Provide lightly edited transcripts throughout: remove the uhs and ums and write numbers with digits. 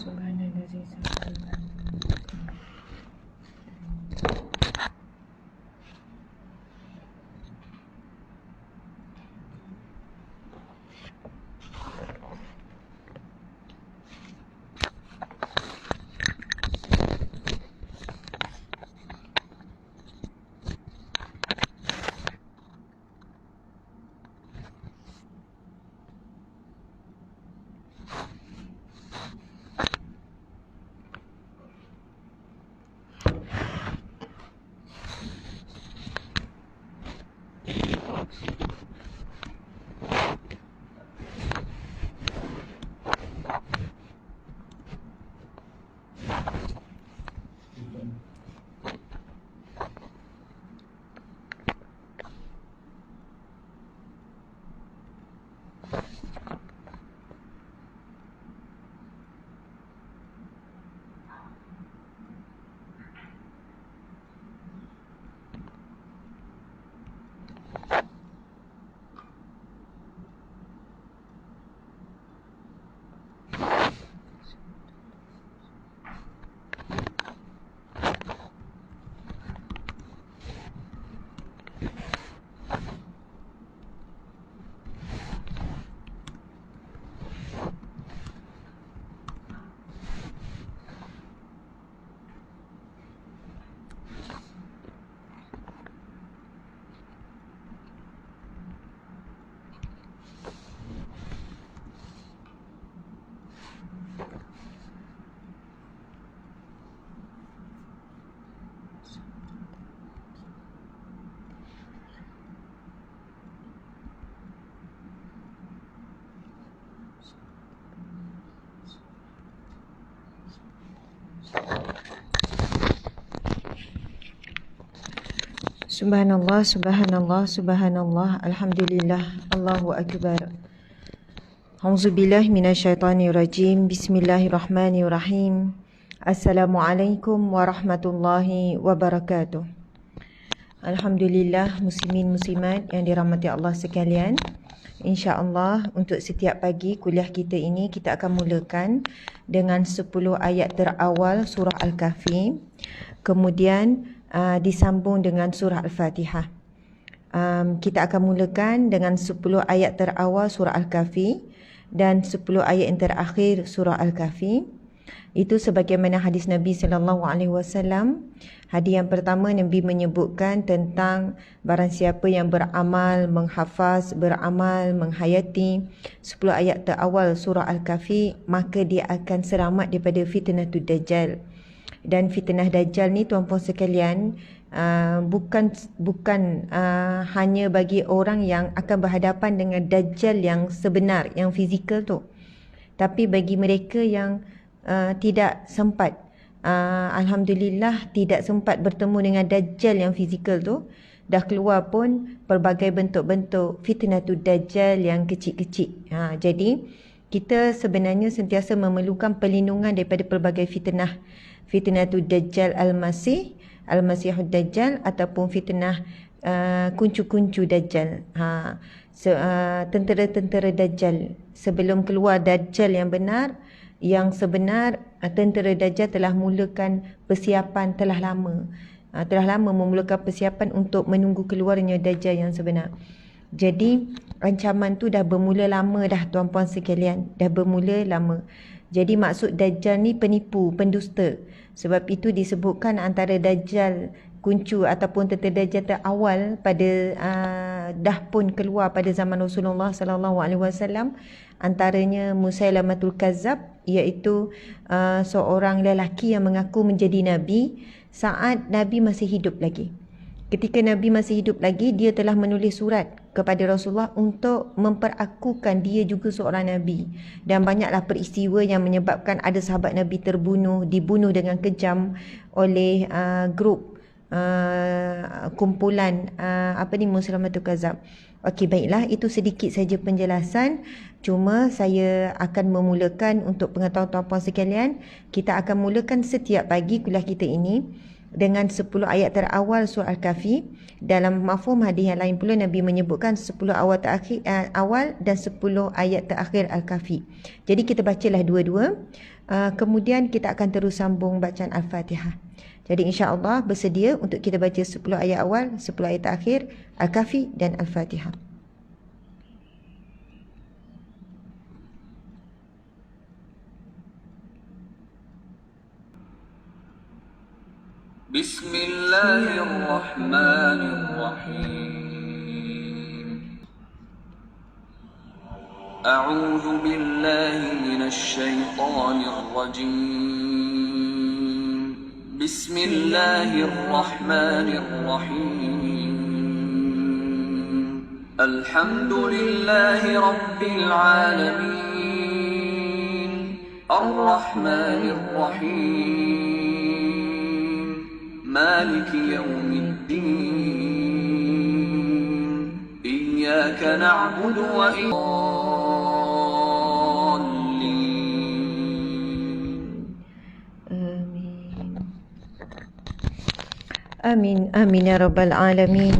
Subhanalladzi sakhkhara. Subhanallah, subhanallah, subhanallah, alhamdulillah, Allahu akbar. Auzubillahi minasyaitonirrajim. Bismillahirrahmanirrahim. Assalamualaikum warahmatullahi wabarakatuh. Alhamdulillah, muslimin muslimat yang dirahmati Allah sekalian. InsyaAllah untuk setiap pagi kuliah kita ini kita akan mulakan dengan 10 ayat terawal surah Al-Kahfi. Kemudian disambung dengan surah Al-Fatihah. Kita akan mulakan dengan 10 ayat terawal surah Al-Kahfi dan 10 ayat yang terakhir surah Al-Kahfi. Itu sebagaimana hadis Nabi SAW. Hadis yang pertama, Nabi menyebutkan tentang barang siapa yang beramal, menghafaz, beramal, menghayati 10 ayat terawal surah Al-Kahfi, maka dia akan selamat daripada fitnatul Dajjal. Dan fitnah Dajjal ni tuan-puan sekalian, bukan hanya bagi orang yang akan berhadapan dengan Dajjal yang sebenar, yang fizikal tu, tapi bagi mereka yang tidak sempat, alhamdulillah tidak sempat bertemu dengan Dajjal yang fizikal tu, dah keluar pun pelbagai bentuk-bentuk fitnatul Dajjal yang kecil-kecil. Jadi kita sebenarnya sentiasa memerlukan perlindungan daripada pelbagai fitnah. Fitnatul Dajjal Al-Masih, Al-Masihud Dajjal, ataupun fitnah kuncu-kuncu Dajjal. Tentera-tentera Dajjal. Sebelum keluar Dajjal yang benar, yang sebenar, tentera Dajjal telah mulakan persiapan telah lama memulakan persiapan untuk menunggu keluarnya Dajjal yang sebenar. Jadi ancaman tu dah bermula lama dah tuan-puan sekalian, dah bermula lama. Jadi maksud Dajjal ni penipu, pendusta. Sebab itu disebutkan antara Dajjal kuncu ataupun tentera Dajjal terawal pada dah pun keluar pada zaman Rasulullah SAW, antaranya Musailamatul Kazzab, iaitu seorang lelaki yang mengaku menjadi Nabi saat Nabi masih hidup lagi. Ketika Nabi masih hidup lagi, dia telah menulis surat kepada Rasulullah untuk memperakukan dia juga seorang Nabi. Dan banyaklah peristiwa yang menyebabkan ada sahabat Nabi dibunuh dengan kejam oleh grup kumpulan Musailamatul Kazzab. Okey, baiklah, itu sedikit saja penjelasan. Cuma saya akan memulakan untuk pengetahuan tuan-puan sekalian. Kita akan mulakan setiap pagi kuliah kita ini dengan 10 ayat terawal surah Al-Kahfi. Dalam mafhum hadis yang lain pula Nabi menyebutkan 10 awal dan 10 ayat terakhir Al-Kahfi. Jadi kita bacalah dua-dua. Kemudian kita akan terus sambung bacaan Al-Fatihah. Jadi insya-Allah bersedia untuk kita baca 10 ayat awal, 10 ayat terakhir Al-Kahfi dan Al-Fatihah. Bismillahirrahmanirrahim. A'udzu billahi minasy syaithanir rajim. Bismillahirrahmanirrahim. Alhamdulillahi rabbil alamin. Ar-Rahmanir Rahim. مالك يوم الدين إياك نعبد آمين آمين يا رب العالمين.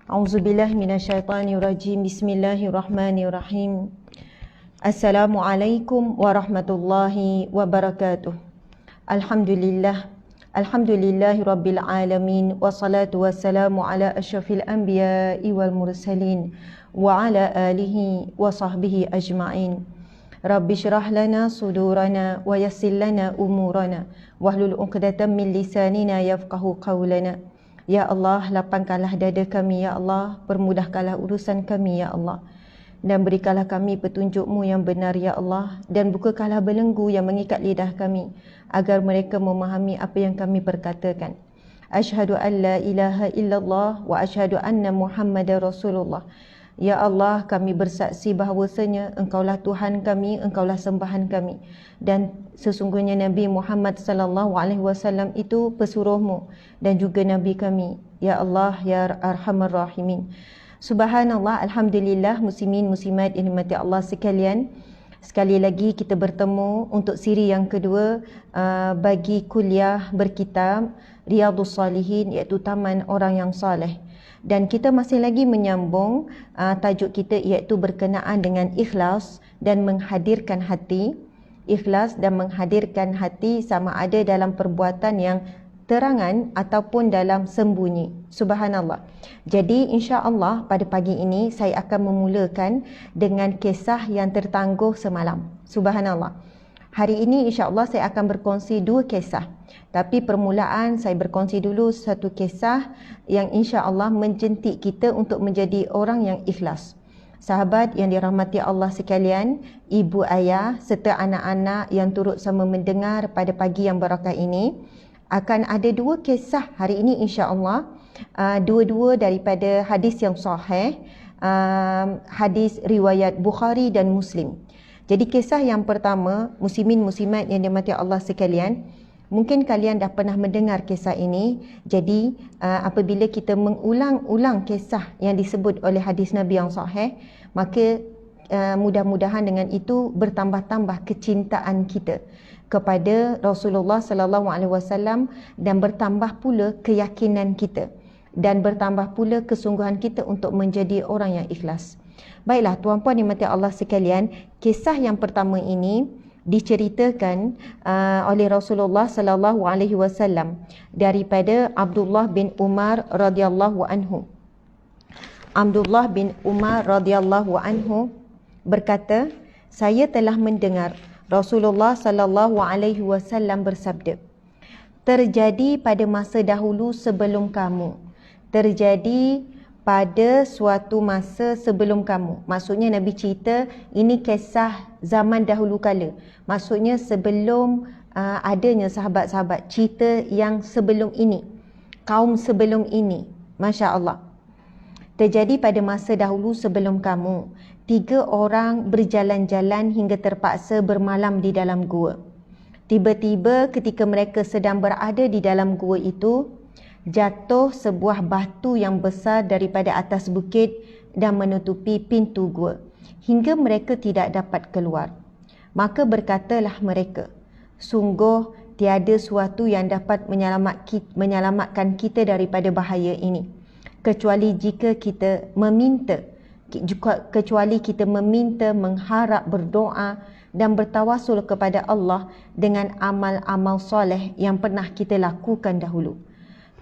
أعوذ بالله من الشيطان الرجيم. بسم الله الرحمن الرحيم. السلام عليكم ورحمة الله وبركاته. الحمد لله Alhamdulillahi Rabbil Alamin. Wassalatu wassalamu ala asyrafil anbiya'i wal mursalin wa ala alihi wa sahbihi ajma'in. Rabbi syrah lana sudurana wa yassir lana umurana wahlul 'uqdatam min lisanina yafqahu qawlana. Ya Allah, lapangkanlah dada kami ya Allah, permudahkanlah urusan kami ya Allah, dan berikanlah kami petunjuk-Mu yang benar ya Allah, dan bukakanlah belenggu yang mengikat lidah kami agar mereka memahami apa yang kami perkatakan. Asyhadu an la ilaha illallah wa asyhadu anna Muhammadar Rasulullah. Ya Allah, kami bersaksi bahawasanya Engkaulah Tuhan kami, Engkaulah sembahan kami, dan sesungguhnya Nabi Muhammad sallallahu alaihi wasallam itu pesuruh-Mu dan juga nabi kami. Ya Allah, ya Arhamar Rahimin. Subhanallah, alhamdulillah, muslimin muslimat yang dimati Allah sekalian. Sekali lagi kita bertemu untuk siri yang kedua bagi kuliah berkitab Riyadhus Salihin, iaitu Taman Orang yang Saleh. Dan kita masih lagi menyambung tajuk kita, iaitu berkenaan dengan ikhlas dan menghadirkan hati. Ikhlas dan menghadirkan hati sama ada dalam perbuatan yang terangan ataupun dalam sembunyi. Subhanallah. Jadi insya-Allah pada pagi ini saya akan memulakan dengan kisah yang tertangguh semalam. Subhanallah. Hari ini insya-Allah saya akan berkongsi dua kisah. Tapi permulaan saya berkongsi dulu satu kisah yang insya-Allah menjentik kita untuk menjadi orang yang ikhlas. Sahabat yang dirahmati Allah sekalian, ibu ayah serta anak-anak yang turut sama mendengar pada pagi yang barakah ini, akan ada dua kisah hari ini insya-Allah, dua-dua daripada hadis yang sahih, hadis riwayat Bukhari dan Muslim. Jadi kisah yang pertama, muslimin muslimat yang dirahmati Allah sekalian, mungkin kalian dah pernah mendengar kisah ini. Jadi apabila kita mengulang-ulang kisah yang disebut oleh hadis Nabi yang sahih, maka mudah-mudahan dengan itu bertambah-tambah kecintaan kita kepada Rasulullah sallallahu alaihi wasallam, dan bertambah pula keyakinan kita, dan bertambah pula kesungguhan kita untuk menjadi orang yang ikhlas. Baiklah tuan-puan dimati Allah sekalian, kisah yang pertama ini diceritakan oleh Rasulullah sallallahu alaihi wasallam daripada Abdullah bin Umar radhiyallahu anhu. Abdullah bin Umar radhiyallahu anhu berkata, saya telah mendengar Rasulullah sallallahu alaihi wasallam bersabda, terjadi pada masa dahulu sebelum kamu, terjadi pada suatu masa sebelum kamu. Maksudnya Nabi cerita ini kisah zaman dahulu kala. Maksudnya sebelum adanya sahabat-sahabat, cerita yang sebelum ini, kaum sebelum ini. Masya Allah. Terjadi pada masa dahulu sebelum kamu, 3 orang berjalan-jalan hingga terpaksa bermalam di dalam gua. Tiba-tiba ketika mereka sedang berada di dalam gua itu, jatuh sebuah batu yang besar daripada atas bukit dan menutupi pintu gua, hingga mereka tidak dapat keluar. Maka berkatalah mereka, sungguh tiada suatu yang dapat menyelamatkan kita daripada bahaya ini kecuali jika kita meminta, kecuali kita meminta, mengharap, berdoa dan bertawasul kepada Allah dengan amal-amal soleh yang pernah kita lakukan dahulu.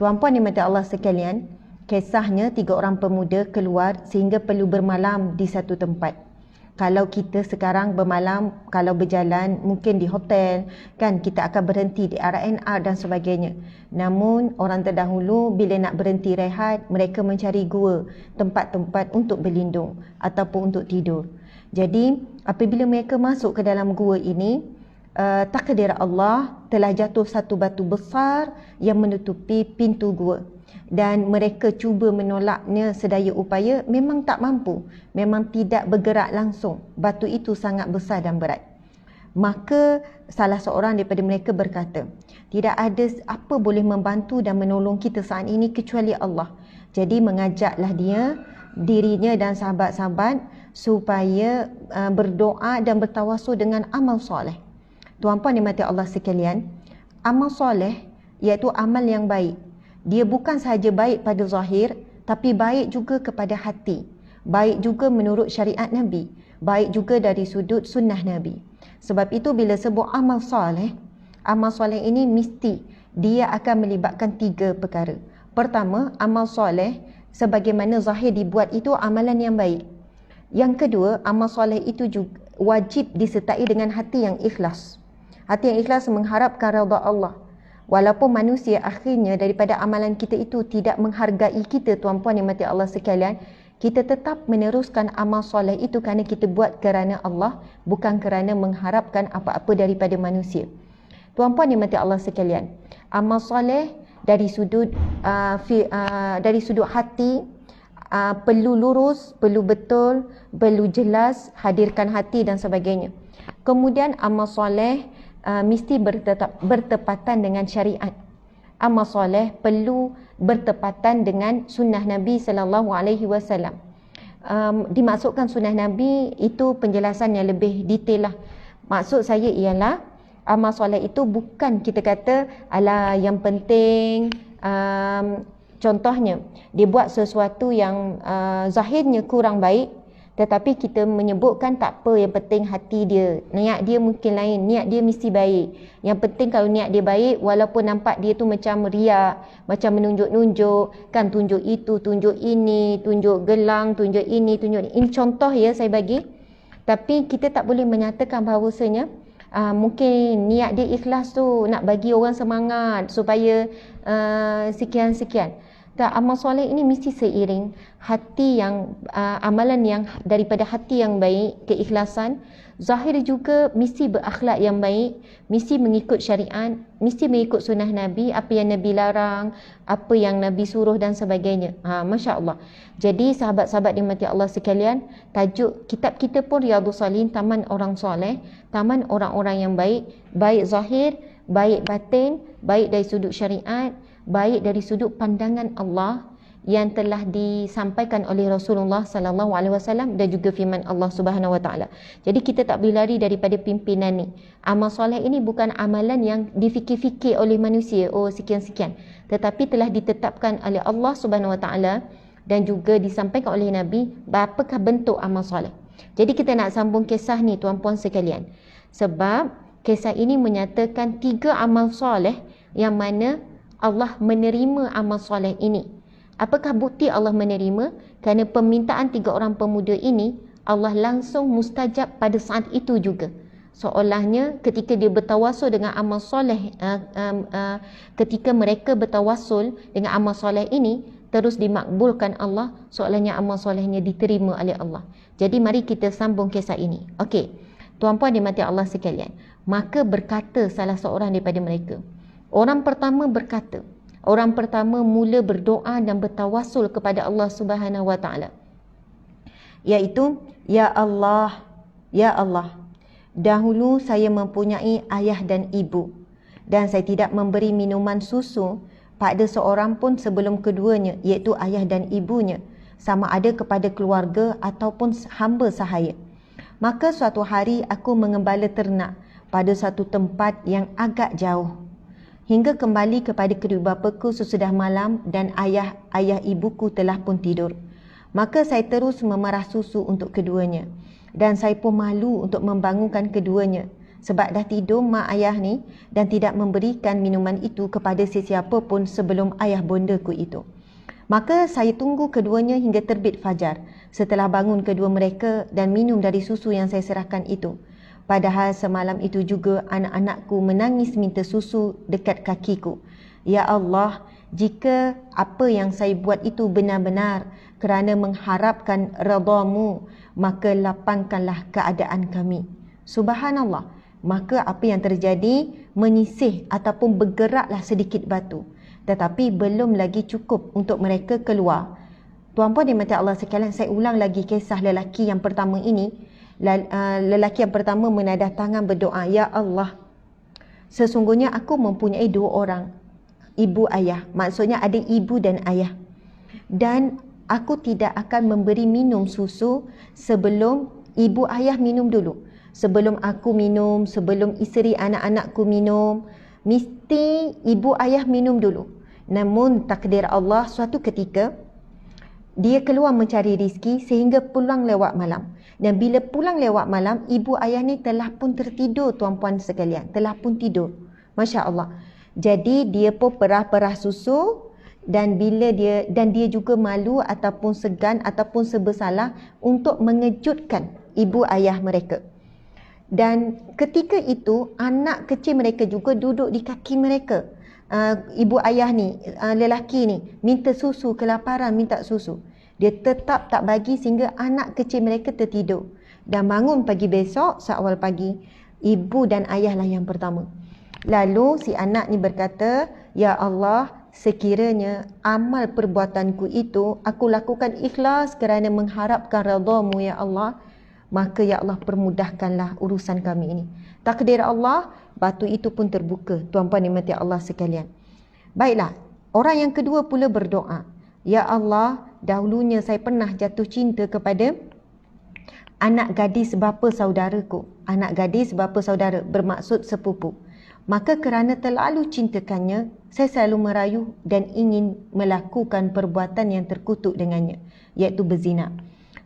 Tuan-puan dimati Allah sekalian, kisahnya 3 orang pemuda keluar sehingga perlu bermalam di satu tempat. Kalau kita sekarang bermalam, kalau berjalan mungkin di hotel, kan kita akan berhenti di R&R dan sebagainya. Namun orang terdahulu bila nak berhenti rehat, mereka mencari gua, tempat-tempat untuk berlindung ataupun untuk tidur. Jadi apabila mereka masuk ke dalam gua ini, takdir Allah telah jatuh satu batu besar yang menutupi pintu gua. Dan mereka cuba menolaknya sedaya upaya, memang tak mampu, memang tidak bergerak langsung. Batu itu sangat besar dan berat. Maka salah seorang daripada mereka berkata, tidak ada apa boleh membantu dan menolong kita saat ini kecuali Allah. Jadi mengajaklah dirinya dan sahabat-sahabat supaya berdoa dan bertawasul dengan amal soleh. Tuan-puan dimati Allah sekalian, amal soleh iaitu amal yang baik. Dia bukan sahaja baik pada zahir, tapi baik juga kepada hati. Baik juga menurut syariat Nabi. Baik juga dari sudut sunnah Nabi. Sebab itu bila sebut amal soleh ini mesti dia akan melibatkan 3 perkara. Pertama, amal soleh sebagaimana zahir dibuat itu amalan yang baik. Yang kedua, amal soleh itu juga wajib disertai dengan hati yang ikhlas. Hati yang ikhlas mengharapkan redha Allah. Walaupun manusia akhirnya daripada amalan kita itu tidak menghargai kita, tuan-puan yang mati Allah sekalian, kita tetap meneruskan amal soleh itu kerana kita buat kerana Allah, bukan kerana mengharapkan apa-apa daripada manusia. Tuan-puan yang mati Allah sekalian, amal soleh dari sudut hati perlu lurus, perlu betul, perlu jelas, hadirkan hati dan sebagainya. Kemudian amal soleh mesti bertepatan dengan syariat. Amal soleh perlu bertepatan dengan sunnah Nabi SAW. Dimaksudkan sunnah Nabi itu penjelasan yang lebih detail lah. Maksud saya ialah amal soleh itu bukan kita kata alah yang penting contohnya dia buat sesuatu yang zahirnya kurang baik, tetapi kita menyebutkan tak apa, yang penting hati dia, niat dia mungkin lain, niat dia mesti baik. Yang penting kalau niat dia baik, walaupun nampak dia tu macam riak, macam menunjuk-nunjuk, kan tunjuk itu, tunjuk ini, tunjuk gelang, tunjuk ini, tunjuk ini. Ini contoh ya saya bagi. Tapi kita tak boleh menyatakan bahawasanya mungkin niat dia ikhlas tu nak bagi orang semangat supaya sekian-sekian. Tak, amal soleh ini mesti seiring hati yang amalan yang daripada hati yang baik, keikhlasan. Zahir juga mesti berakhlak yang baik, mesti mengikut syariat, mesti mengikut sunnah Nabi, apa yang Nabi larang, apa yang Nabi suruh dan sebagainya. Masya Allah. Jadi sahabat-sahabat dimati Allah sekalian, tajuk kitab kita pun Riyadhus Shalihin, taman orang soleh, taman orang-orang yang baik, baik zahir, baik batin, baik dari sudut syariat, baik dari sudut pandangan Allah yang telah disampaikan oleh Rasulullah sallallahu alaihi wasallam dan juga firman Allah Subhanahu wa taala. Jadi kita tak boleh lari daripada pimpinan ni. Amal soleh ini bukan amalan yang difikir-fikir oleh manusia, oh sekian-sekian, tetapi telah ditetapkan oleh Allah Subhanahu wa taala dan juga disampaikan oleh Nabi apakah bentuk amal soleh. Jadi kita nak sambung kisah ni tuan-puan sekalian. Sebab kisah ini menyatakan 3 amal soleh yang mana Allah menerima amal soleh ini. Apakah bukti Allah menerima? Kerana permintaan 3 orang pemuda ini, Allah langsung mustajab pada saat itu juga. Seolahnya ketika dia bertawasul dengan amal soleh, ketika mereka bertawasul dengan amal soleh ini, terus dimakbulkan Allah, seolahnya amal solehnya diterima oleh Allah. Jadi mari kita sambung kisah ini. Okey, tuan-puan dimati Allah sekalian. Maka berkata salah seorang daripada mereka. Orang pertama berkata, orang pertama mula berdoa dan bertawasul kepada Allah Subhanahu wa taala. Iaitu, ya Allah, dahulu saya mempunyai ayah dan ibu dan saya tidak memberi minuman susu pada seorang pun sebelum keduanya, iaitu ayah dan ibunya, sama ada kepada keluarga ataupun hamba sahaya. Maka suatu hari aku mengembala ternak pada satu tempat yang agak jauh, hingga kembali kepada kedua bapaku sesudah malam dan ayah ibuku telah pun tidur. Maka saya terus memerah susu untuk keduanya, dan saya pun malu untuk membangunkan keduanya sebab dah tidur mak ayah ni, dan tidak memberikan minuman itu kepada sesiapa pun sebelum ayah bondaku itu. Maka saya tunggu keduanya hingga terbit fajar. Setelah bangun kedua mereka dan minum dari susu yang saya serahkan itu. Padahal semalam itu juga anak-anakku menangis minta susu dekat kakiku. Ya Allah, jika apa yang saya buat itu benar-benar kerana mengharapkan redha-Mu, maka lapangkanlah keadaan kami. Subhanallah. Maka apa yang terjadi? Menyisih ataupun bergeraklah sedikit batu. Tetapi belum lagi cukup untuk mereka keluar. Tuan-puan dan mati Allah sekalian, saya ulang lagi kisah lelaki yang pertama ini. Lelaki yang pertama menadah tangan berdoa, Ya Allah, sesungguhnya aku mempunyai dua orang, ibu ayah. Maksudnya ada ibu dan ayah. Dan aku tidak akan memberi minum susu sebelum ibu ayah minum dulu. Sebelum aku minum, sebelum isteri anak-anakku minum, mesti ibu ayah minum dulu. Namun takdir Allah, suatu ketika dia keluar mencari rezeki sehingga pulang lewat malam. Dan bila pulang lewat malam, ibu ayah ni telah pun tertidur, tuan-puan sekalian. Telah pun tidur. Masya Allah. Jadi dia pun perah-perah susu, dan dia juga malu ataupun segan ataupun sebersalah untuk mengejutkan ibu ayah mereka. Dan ketika itu anak kecil mereka juga duduk di kaki mereka. Ibu ayah ni, lelaki ni minta susu, kelaparan minta susu. Dia tetap tak bagi sehingga anak kecil mereka tertidur. Dan bangun pagi besok, seawal pagi, ibu dan ayah lah yang pertama. Lalu si anak ni berkata, Ya Allah, sekiranya amal perbuatanku itu aku lakukan ikhlas kerana mengharapkan redha-Mu ya Allah, maka ya Allah permudahkanlah urusan kami ini. Takdir Allah, batu itu pun terbuka, tuan-puan dimati Allah sekalian. Baiklah, orang yang kedua pula berdoa, Ya Allah, dahulunya saya pernah jatuh cinta kepada anak gadis bapa saudaraku. Anak gadis bapa saudara bermaksud sepupu. Maka kerana terlalu cintakannya, saya selalu merayu dan ingin melakukan perbuatan yang terkutuk dengannya, iaitu berzina.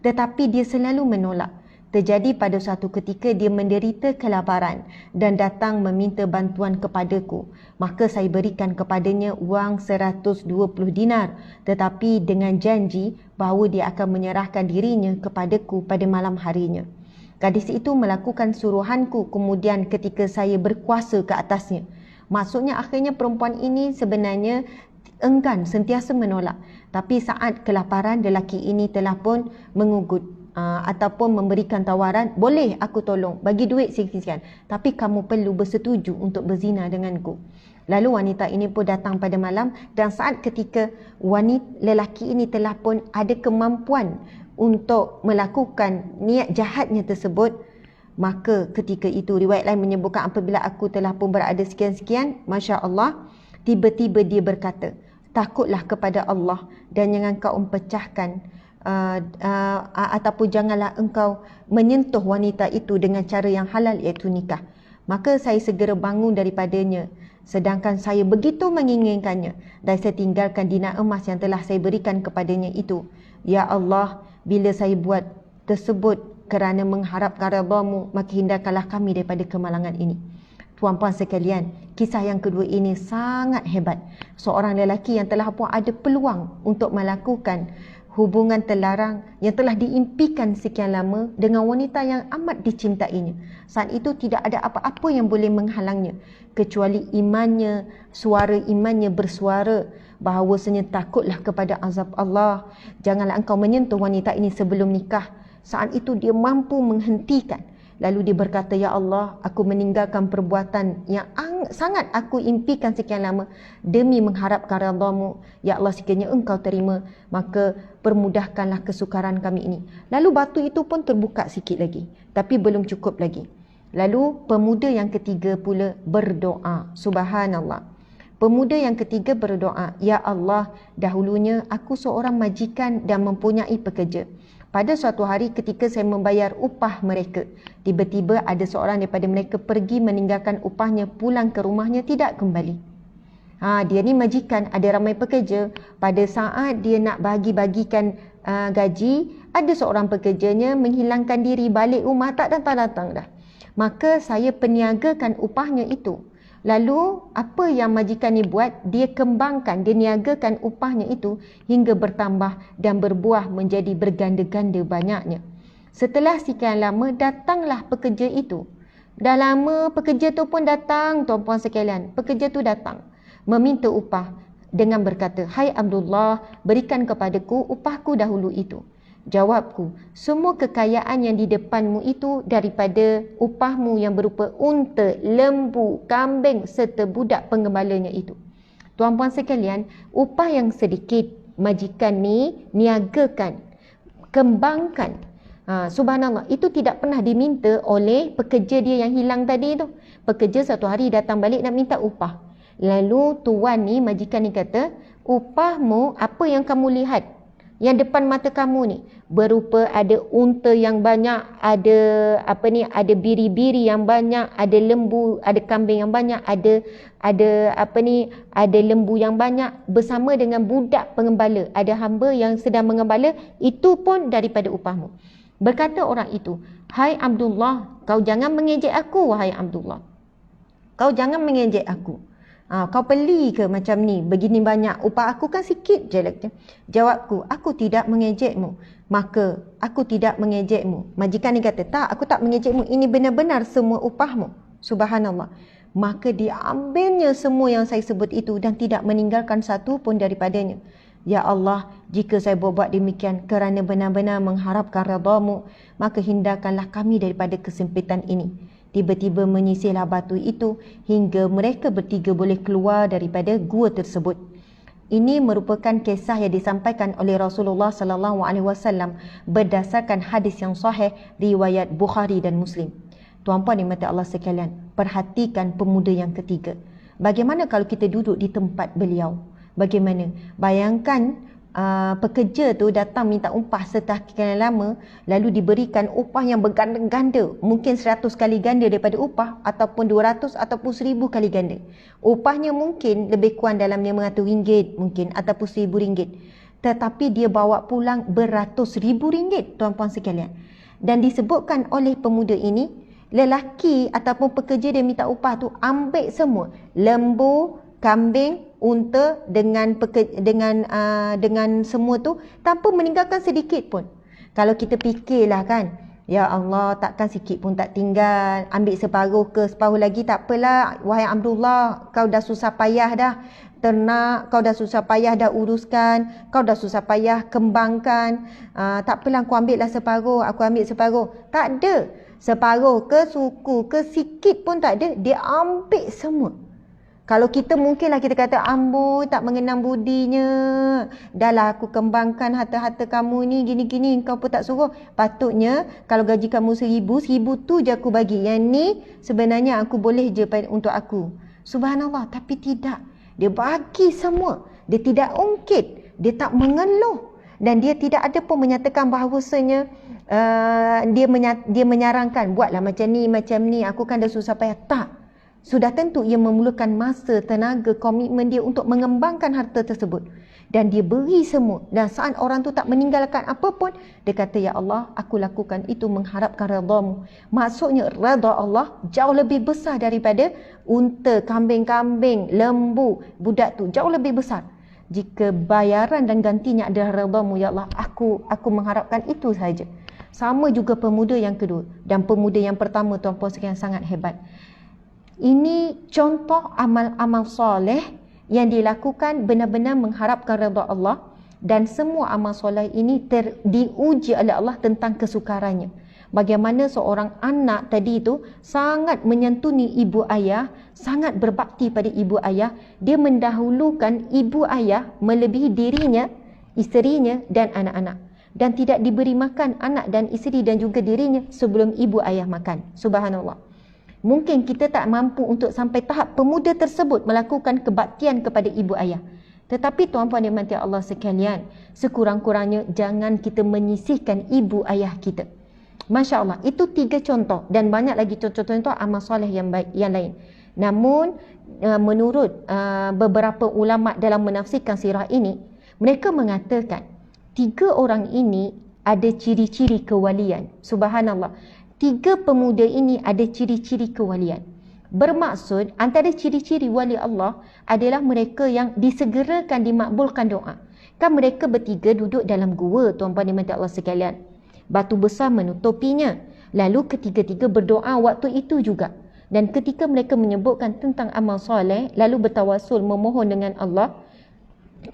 Tetapi dia selalu menolak. Terjadi pada suatu ketika dia menderita kelaparan dan datang meminta bantuan kepadaku. Maka saya berikan kepadanya wang 120 dinar, tetapi dengan janji bahawa dia akan menyerahkan dirinya kepadaku pada malam harinya. Gadis itu melakukan suruhanku kemudian ketika saya berkuasa ke atasnya. Maksudnya akhirnya perempuan ini sebenarnya enggan, sentiasa menolak. Tapi saat kelaparan, lelaki ini telah pun mengugut ataupun memberikan tawaran, boleh aku tolong, bagi duit sekian, tapi kamu perlu bersetuju untuk berzina denganku. Lalu wanita ini pun datang pada malam, dan saat ketika lelaki ini telah pun ada kemampuan untuk melakukan niat jahatnya tersebut, maka ketika itu riwayat lain menyebutkan apabila aku telah pun berada sekian-sekian, Masya Allah, tiba-tiba dia berkata, takutlah kepada Allah dan jangan kau pecahkan ataupun janganlah engkau menyentuh wanita itu dengan cara yang halal, iaitu nikah. Maka saya segera bangun daripadanya, sedangkan saya begitu menginginkannya, dan saya tinggalkan dinar emas yang telah saya berikan kepadanya itu. Ya Allah, bila saya buat tersebut kerana mengharapkan redha-Mu, maka hindarkanlah kami daripada kemalangan ini. Tuan-puan sekalian, kisah yang kedua ini sangat hebat. Seorang lelaki yang telah pun ada peluang untuk melakukan hubungan terlarang yang telah diimpikan sekian lama dengan wanita yang amat dicintainya. Saat itu tidak ada apa-apa yang boleh menghalangnya kecuali imannya, suara imannya bersuara bahawasanya takutlah kepada azab Allah. Janganlah engkau menyentuh wanita ini sebelum nikah. Saat itu dia mampu menghentikan. Lalu dia berkata, Ya Allah, aku meninggalkan perbuatan yang sangat aku impikan sekian lama demi mengharapkan redha-Mu. Ya Allah, sekiranya engkau terima, maka permudahkanlah kesukaran kami ini. Lalu batu itu pun terbuka sikit lagi, tapi belum cukup lagi. Lalu pemuda yang ketiga pula berdoa. Subhanallah. Pemuda yang ketiga berdoa, Ya Allah, dahulunya aku seorang majikan dan mempunyai pekerja. Pada suatu hari ketika saya membayar upah mereka, tiba-tiba ada seorang daripada mereka pergi meninggalkan upahnya, pulang ke rumahnya tidak kembali. Dia ni majikan, ada ramai pekerja. Pada saat dia nak bagi-bagikan gaji, ada seorang pekerjanya menghilangkan diri, balik rumah tak datang-datang dah. Maka saya peniagakan upahnya itu. Lalu apa yang majikan ni buat? Dia kembangkan, dia niagakan upahnya itu hingga bertambah dan berbuah menjadi berganda-ganda banyaknya. Setelah sekian lama, datanglah pekerja itu. Dah lama pekerja tu pun datang, tuan-puan sekalian. Pekerja tu datang meminta upah dengan berkata, "Hai Abdullah, berikan kepadaku upahku dahulu itu." Jawabku, "Semua kekayaan yang di depanmu itu daripada upahmu yang berupa unta, lembu, kambing serta budak pengembalanya itu." Tuan-puan sekalian, upah yang sedikit majikan ni niagakan, kembangkan. Subhanallah, itu tidak pernah diminta oleh pekerja dia yang hilang tadi tu. Pekerja satu hari datang balik nak minta upah. Lalu tuan ni, majikan ni kata, "Upahmu apa yang kamu lihat yang depan mata kamu ni berupa ada unta yang banyak, ada ada biri-biri yang banyak, ada lembu, ada kambing yang banyak, ada lembu yang banyak bersama dengan budak pengembala, ada hamba yang sedang mengembala, itu pun daripada upahmu." Berkata orang itu, "Hai Abdullah, kau jangan mengejek aku, wahai Abdullah. Kau jangan mengejek aku. Kau beli ke macam ni, begini banyak, upah aku kan sikit je lah." Jawabku, "Aku tidak mengejekmu." Maka, "Aku tidak mengejekmu." Majikan ni kata, "Tak, aku tak mengejekmu, ini benar-benar semua upahmu." Subhanallah. Maka diambilnya semua yang saya sebut itu dan tidak meninggalkan satu pun daripadanya. Ya Allah, jika saya buat demikian kerana benar-benar mengharapkan redha-Mu, maka hindarkanlah kami daripada kesempitan ini. Tiba-tiba menyisihlah batu itu hingga mereka bertiga boleh keluar daripada gua tersebut. Ini merupakan kisah yang disampaikan oleh Rasulullah sallallahu alaihi wasallam berdasarkan hadis yang sahih riwayat Bukhari dan Muslim. Tuan-puan dimati Allah sekalian, perhatikan pemuda yang ketiga. Bagaimana kalau kita duduk di tempat beliau? Bagaimana? Bayangkan pekerja tu datang minta upah sekian lama, lalu diberikan upah yang berganda-ganda, mungkin 100 kali ganda daripada upah, ataupun 200 ataupun 1000 kali ganda. Upahnya mungkin lebih kurang dalam RM500 mungkin, ataupun RM1000, tetapi dia bawa pulang beratus ribu ringgit, tuan-puan sekalian. Dan disebutkan oleh pemuda ini, lelaki ataupun pekerja dia minta upah tu ambil semua, lembu, kambing, unta dengan semua tu tanpa meninggalkan sedikit pun. Kalau kita fikirlah kan, ya Allah, takkan sikit pun tak tinggal, ambil separuh ke separuh lagi tak apalah, wahai Abdullah, kau dah susah payah dah ternak, kau dah susah payah dah uruskan, kau dah susah payah kembangkan, tak apalah, aku ambil lah separuh, aku ambil separuh. Tak ada separuh ke suku ke sikit pun tak ada, dia ambil semua. Kalau kita mungkinlah kita kata, amboi tak mengenang budinya, dahlah aku kembangkan harta-harta kamu ni gini-gini, kau pun tak suruh. Patutnya kalau gaji kamu 1000 tu je aku bagi, yang ni sebenarnya aku boleh je untuk aku. Subhanallah, tapi tidak, dia bagi semua. Dia tidak ungkit, dia tak mengeluh, dan dia tidak ada pun menyatakan bahawasanya dia menyarankan, buatlah macam ni, aku kan dah susah payah. Tak. Sudah tentu ia memerlukan masa, tenaga, komitmen dia untuk mengembangkan harta tersebut. Dan dia beri semua. Dan saat orang tu tak meninggalkan apa pun, dia kata, ya Allah, aku lakukan itu mengharapkan redha-Mu. Maksudnya redha Allah jauh lebih besar daripada unta, kambing-kambing, lembu, budak tu. Jauh lebih besar. Jika bayaran dan gantinya adalah redha-Mu, ya Allah, aku mengharapkan itu saja. Sama juga pemuda yang kedua. Dan pemuda yang pertama, tuan-puan sekalian, sangat hebat. Ini contoh amal-amal soleh yang dilakukan benar-benar mengharapkan redha Allah, dan semua amal soleh ini diuji oleh Allah tentang kesukarannya. Bagaimana seorang anak tadi itu sangat menyantuni ibu ayah, sangat berbakti pada ibu ayah, dia mendahulukan ibu ayah melebihi dirinya, isterinya dan anak-anak, dan tidak diberi makan anak dan isteri dan juga dirinya sebelum ibu ayah makan. Subhanallah. Mungkin kita tak mampu untuk sampai tahap pemuda tersebut melakukan kebaktian kepada ibu ayah. Tetapi tuan-puan dan puan Allah sekalian, sekurang-kurangnya jangan kita menyisihkan ibu ayah kita. Masya Allah, itu 3 contoh dan banyak lagi contoh-contoh amal soleh yang baik yang lain. Namun menurut beberapa ulama dalam menafsirkan sirah ini, mereka mengatakan 3 orang ini ada ciri-ciri kewalian. Subhanallah, 3 pemuda ini ada ciri-ciri kewalian. Bermaksud antara ciri-ciri wali Allah adalah mereka yang disegerakan dimakbulkan doa. Kan mereka bertiga duduk dalam gua, tuan-puan dan Allah sekalian. Batu besar menutupinya. Lalu ketiga-tiga berdoa waktu itu juga. Dan ketika mereka menyebutkan tentang amal soleh, lalu bertawasul memohon dengan Allah,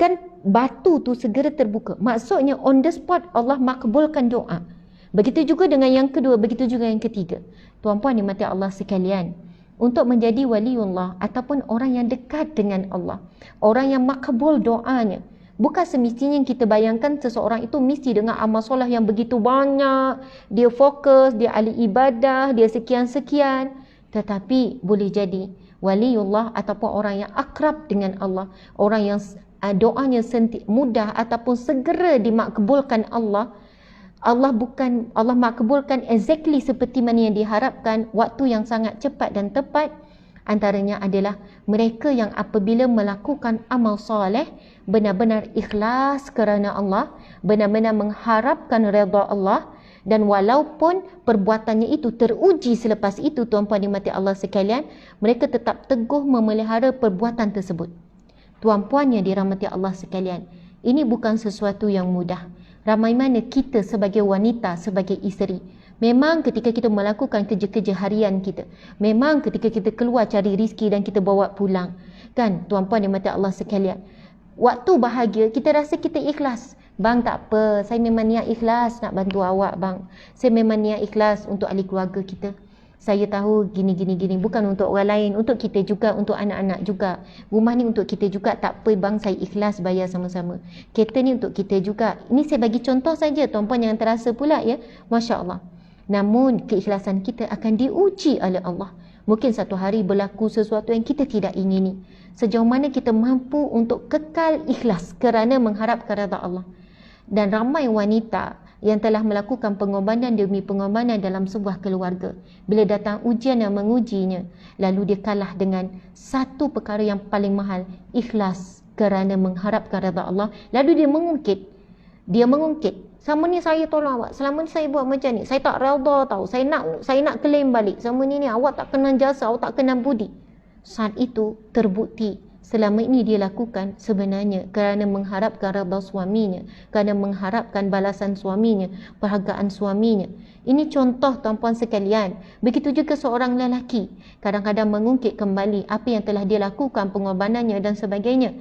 kan batu tu segera terbuka. Maksudnya on the spot Allah makbulkan doa. Begitu juga dengan yang kedua, begitu juga yang ketiga. Tuan-puan dan Allah sekalian, untuk menjadi waliullah ataupun orang yang dekat dengan Allah, orang yang makbul doanya, bukan semestinya kita bayangkan seseorang itu mesti dengan amal solah yang begitu banyak, dia fokus, dia ahli ibadah, dia sekian-sekian. Tetapi boleh jadi waliullah ataupun orang yang akrab dengan Allah, orang yang doanya mudah ataupun segera dimakbulkan Allah makbulkan exactly seperti mana yang diharapkan, waktu yang sangat cepat dan tepat. Antaranya adalah mereka yang apabila melakukan amal soleh benar-benar ikhlas kerana Allah, benar-benar mengharapkan redha Allah, dan walaupun perbuatannya itu teruji selepas itu, tuan-puan dimati Allah sekalian, mereka tetap teguh memelihara perbuatan tersebut. Tuan-puan yang dirahmati Allah sekalian, ini bukan sesuatu yang mudah. Ramai mana kita sebagai wanita, sebagai isteri, memang ketika kita melakukan kerja-kerja harian kita, memang ketika kita keluar cari rezeki dan kita bawa pulang, kan tuan-puan dan mata Allah sekalian, waktu bahagia kita rasa kita ikhlas. Bang, tak apa, saya memang niat ikhlas nak bantu awak bang. Saya memang niat ikhlas untuk ahli keluarga kita. Saya tahu gini, bukan untuk orang lain, untuk kita juga, untuk anak-anak juga. Rumah ni untuk kita juga, tak apa bang, saya ikhlas bayar sama-sama. Kereta ni untuk kita juga. Ini saya bagi contoh saja, tuan-puan jangan terasa pula ya. Masya Allah. Namun keikhlasan kita akan diuji oleh Allah. Mungkin satu hari berlaku sesuatu yang kita tidak ingini. Sejauh mana kita mampu untuk kekal ikhlas kerana mengharapkan redha Allah. Dan ramai wanita yang telah melakukan pengorbanan demi pengorbanan dalam sebuah keluarga, bila datang ujian yang mengujinya, lalu dia kalah dengan satu perkara yang paling mahal, ikhlas kerana mengharapkan redha Allah. Lalu dia mengungkit, selama ni saya tolong awak, selama ni saya buat macam ni, saya tak redha tahu, saya nak claim balik, selama ni awak tak kenal jasa, awak tak kenal budi. Saat itu terbukti selama ini dia lakukan sebenarnya kerana mengharapkan redha suaminya, kerana mengharapkan balasan suaminya, perhargaan suaminya. Ini contoh tuan-puan sekalian. Begitu juga seorang lelaki kadang-kadang mengungkit kembali apa yang telah dia lakukan, pengorbanannya dan sebagainya.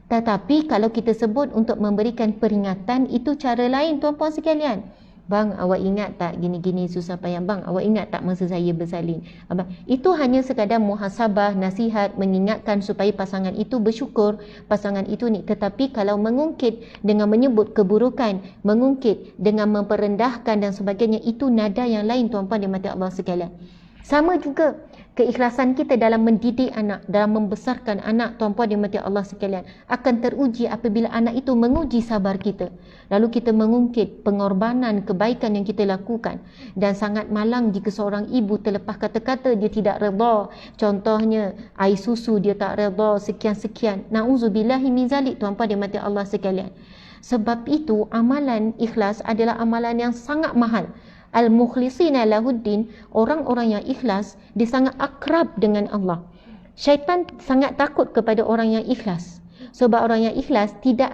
Tetapi kalau kita sebut untuk memberikan peringatan, itu cara lain tuan-puan sekalian. Bang, awak ingat tak gini-gini susah payah bang? Awak ingat tak masa saya bersalin? Abang, itu hanya sekadar muhasabah, nasihat, mengingatkan supaya pasangan itu bersyukur, pasangan itu ni. Tetapi kalau mengungkit dengan menyebut keburukan, mengungkit dengan memperendahkan dan sebagainya, itu nada yang lain tuan-puan dan mata Allah sekalian. Sama juga keikhlasan kita dalam mendidik anak, dalam membesarkan anak, tuan-puan dan mati Allah sekalian, akan teruji apabila anak itu menguji sabar kita. Lalu kita mengungkit pengorbanan, kebaikan yang kita lakukan. Dan sangat malang jika seorang ibu terlepas kata-kata dia tidak redha. Contohnya air susu dia tak redha, sekian-sekian. Na'udzubillahi min zalik, tuan-puan dan mati Allah sekalian. Sebab itu amalan ikhlas adalah amalan yang sangat mahal. Al-mukhlisina lahuddin, orang-orang yang ikhlas, dia sangat akrab dengan Allah. Syaitan sangat takut kepada orang yang ikhlas. Sebab orang yang ikhlas dia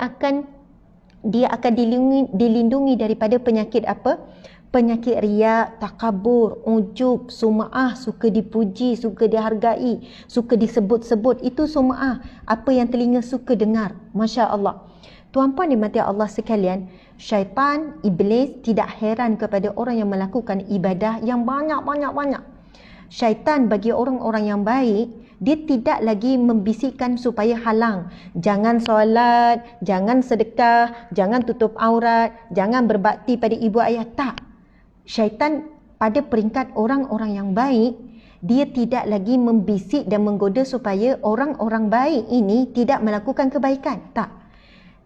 akan dilindungi daripada penyakit apa? Penyakit riak, takabur, ujub, sum'ah, suka dipuji, suka dihargai, suka disebut-sebut. Itu sum'ah, apa yang telinga suka dengar. Masya Allah. Tuan-puan dimati Allah sekalian, syaitan, iblis tidak heran kepada orang yang melakukan ibadah yang banyak. Syaitan bagi orang-orang yang baik, dia tidak lagi membisikkan supaya halang. Jangan solat, jangan sedekah, jangan tutup aurat, jangan berbakti pada ibu ayah. Tak. Syaitan pada peringkat orang-orang yang baik, Dia tidak lagi membisik dan menggoda supaya orang-orang baik ini tidak melakukan kebaikan. Tak.